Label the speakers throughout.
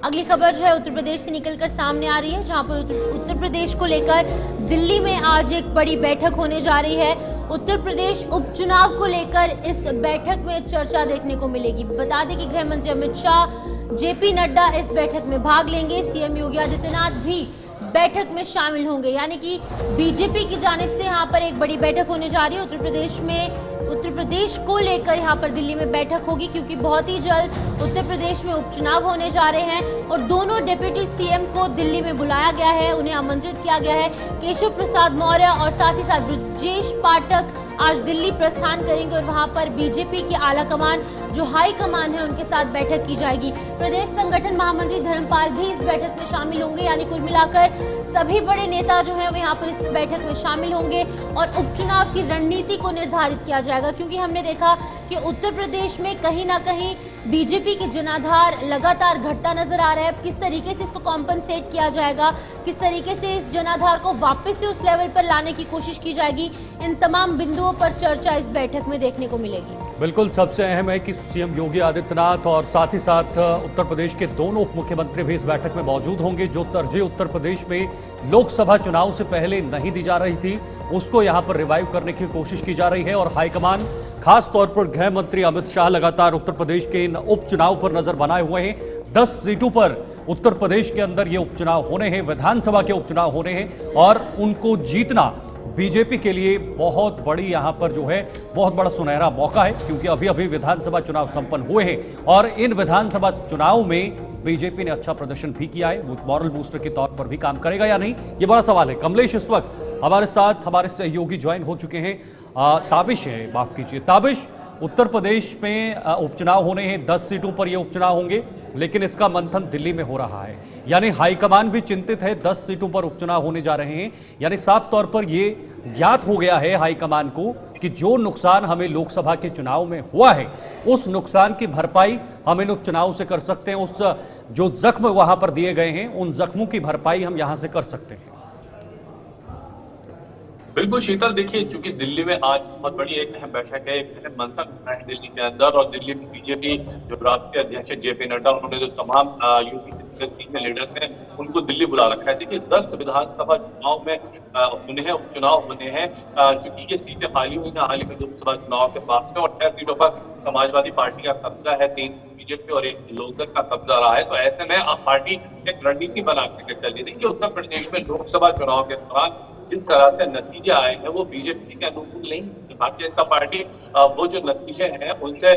Speaker 1: अगली खबर जो है उत्तर प्रदेश से निकलकर सामने आ रही है, जहां पर उत्तर प्रदेश को लेकर दिल्ली में आज एक बड़ी बैठक होने जा रही है। उत्तर प्रदेश उपचुनाव को लेकर इस बैठक में चर्चा देखने को मिलेगी। बता दें कि गृह मंत्री अमित शाह, जेपी नड्डा इस बैठक में भाग लेंगे। सीएम योगी आदित्यनाथ भी बैठक में शामिल होंगे, यानी कि बीजेपी की जानिब से यहाँ पर एक बड़ी बैठक होने जा रही है। उत्तर प्रदेश को लेकर यहाँ पर दिल्ली में बैठक होगी, क्योंकि बहुत ही जल्द उत्तर प्रदेश में उपचुनाव होने जा रहे हैं और दोनों डिप्टी सीएम को दिल्ली में बुलाया गया है, उन्हें आमंत्रित किया गया है। केशव प्रसाद मौर्य और साथ ही साथ ब्रजेश पाठक आज दिल्ली प्रस्थान करेंगे और वहां पर बीजेपी की आला कमान, जो हाई कमान है, उनके साथ बैठक की जाएगी। प्रदेश संगठन महामंत्री धर्मपाल भी इस बैठक में शामिल होंगे, यानी कुल मिलाकर सभी बड़े नेता जो है वो यहाँ पर इस बैठक में शामिल होंगे और उपचुनाव की रणनीति को निर्धारित किया जाएगा। क्योंकि हमने देखा कि उत्तर प्रदेश में कहीं ना कहीं बीजेपी के जनाधार लगातार घटता नजर आ रहा है। किस तरीके से इसको कॉम्पनसेट किया जाएगा, किस तरीके से इस जनाधार को वापस से उस लेवल पर लाने की कोशिश की जाएगी, इन तमाम बिंदुओं पर चर्चा इस बैठक में देखने को मिलेगी।
Speaker 2: बिल्कुल, सबसे अहम है कि सीएम योगी आदित्यनाथ और साथ ही साथ उत्तर प्रदेश के दोनों उप मुख्यमंत्री भी इस बैठक में मौजूद होंगे। जो तरजीह उत्तर प्रदेश में लोकसभा चुनाव से पहले नहीं दी जा रही थी, उसको यहां पर रिवाइव करने की कोशिश की जा रही है और हाईकमान, खास तौर पर गृह मंत्री अमित शाह लगातार उत्तर प्रदेश के इन उपचुनाव पर नजर बनाए हुए हैं। 10 सीटों पर उत्तर प्रदेश के अंदर ये उपचुनाव होने हैं, विधानसभा के उपचुनाव होने हैं और उनको जीतना बीजेपी के लिए बहुत बड़ी यहाँ पर जो है बहुत बड़ा सुनहरा मौका है, क्योंकि अभी अभी विधानसभा चुनाव संपन्न हुए हैं और इन विधानसभा चुनाव में बीजेपी ने अच्छा प्रदर्शन भी किया है। मॉरल बूस्टर के तौर पर भी काम करेगा या नहीं, ये बड़ा सवाल है। कमलेश इस वक्त हमारे साथ हमारे सहयोगी ज्वाइन हो चुके हैं। ताबिश है, माफ कीजिए ताबिश, उत्तर प्रदेश में उपचुनाव होने हैं, 10 सीटों पर ये उपचुनाव होंगे, लेकिन इसका मंथन दिल्ली में हो रहा है, यानी हाईकमान भी चिंतित है। 10 सीटों पर उपचुनाव होने जा रहे हैं, यानी साफ तौर पर ये ज्ञात हो गया है हाईकमान को कि जो नुकसान हमें लोकसभा के चुनाव में हुआ है, उस नुकसान की भरपाई हम इन उपचुनाव से कर सकते हैं। उस जो जख्म वहां पर दिए गए हैं, उन जख्मों की भरपाई हम यहां से कर सकते हैं।
Speaker 3: बिल्कुल शीतल, देखिए चूंकि दिल्ली में आज बहुत बड़ी एक अहम बैठक है, एक अहम मंथन होना है दिल्ली के अंदर और दिल्ली में बीजेपी जो राष्ट्रीय अध्यक्ष जेपी नड्डा, उन्होंने जो तमाम यूपी के सीनियर लीडर्स हैं उनको दिल्ली बुला रखा है। देखिए 10 विधानसभा चुनाव में होने हैं, उपचुनाव होने हैं, चूंकि ये सीटें खाली हुई हैं हाल ही में लोकसभा चुनाव के बाद में और 6 सीटों पर समाजवादी पार्टी का कब्जा है, 3 बीजेपी और 1 लोकदल का कब्जा रहा है। तो ऐसे में अब पार्टी एक रणनीति बना के चल रही है। उत्तर प्रदेश में लोकसभा चुनाव के दौरान जिस तरह से नतीजे आए हैं वो बीजेपी के अनुकूल नहीं। भारतीय जनता पार्टी वो जो नतीजे हैं उनसे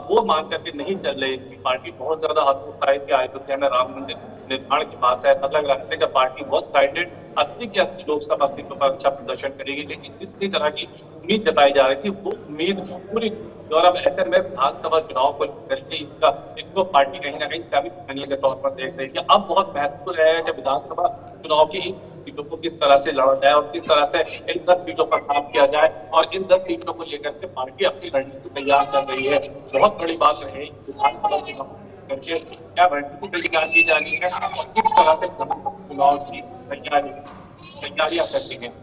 Speaker 3: वो मान करके नहीं चल रही। पार्टी बहुत ज्यादा हतोत्साहित है। अयोध्या में राम मंदिर निर्माण के बाद से ऐसा लग रहा है कि पार्टी बहुत साइडेड 80 की 80 लोकसभा सीटों पर अच्छा प्रदर्शन करेगी, लेकिन जितनी तरह की उम्मीद जताई जा रही थी वो उम्मीद पूरी और अब ऐसे में विधानसभा चुनाव को करके इसको पार्टी कहीं ना कहीं सैनिक के तौर पर देख रही है। अब बहुत महत्वपूर्ण है कि विधानसभा चुनाव की इन सीटों को किस तरह से लड़ा जाए और किस तरह से इन 10 सीटों पर काम किया जाए और इन 10 सीटों को लेकर के पार्टी अपनी रणनीति तैयार कर रही है। बहुत बड़ी बात रही विधानसभा चुनाव करके क्या रणनीति तैयार की जा रही है और किस तरह से चुनाव की तैयारियां करती है।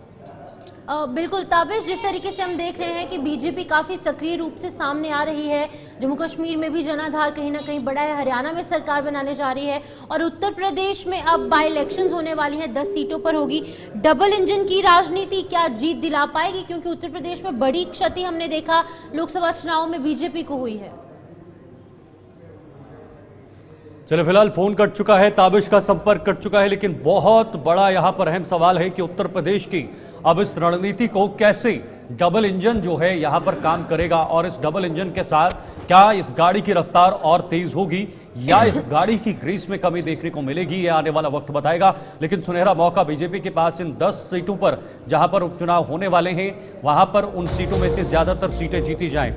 Speaker 1: बिल्कुल ताबिश, जिस तरीके से हम देख रहे हैं कि बीजेपी काफी सक्रिय रूप से सामने आ रही है, जम्मू कश्मीर में भी जनाधार कहीं ना कहीं बड़ा है, हरियाणा में सरकार बनाने जा रही है और उत्तर प्रदेश में अब बाई इलेक्शंस होने वाली हैं, 10 सीटों पर होगी। डबल इंजन की राजनीति क्या जीत दिला पाएगी, क्योंकि उत्तर प्रदेश में बड़ी क्षति हमने देखा लोकसभा चुनाव में बीजेपी को हुई है।
Speaker 2: चलिए, फिलहाल फोन कट चुका है, ताबिश का संपर्क कट चुका है, लेकिन बहुत बड़ा यहां पर अहम सवाल है कि उत्तर प्रदेश की अब इस रणनीति को कैसे डबल इंजन जो है यहां पर काम करेगा और इस डबल इंजन के साथ क्या इस गाड़ी की रफ्तार और तेज होगी या इस गाड़ी की ग्रीस में कमी देखने को मिलेगी, ये आने वाला वक्त बताएगा। लेकिन सुनहरा मौका बीजेपी के पास इन 10 सीटों पर जहां पर उपचुनाव होने वाले हैं, वहां पर उन सीटों में से ज्यादातर सीटें जीती जाएं।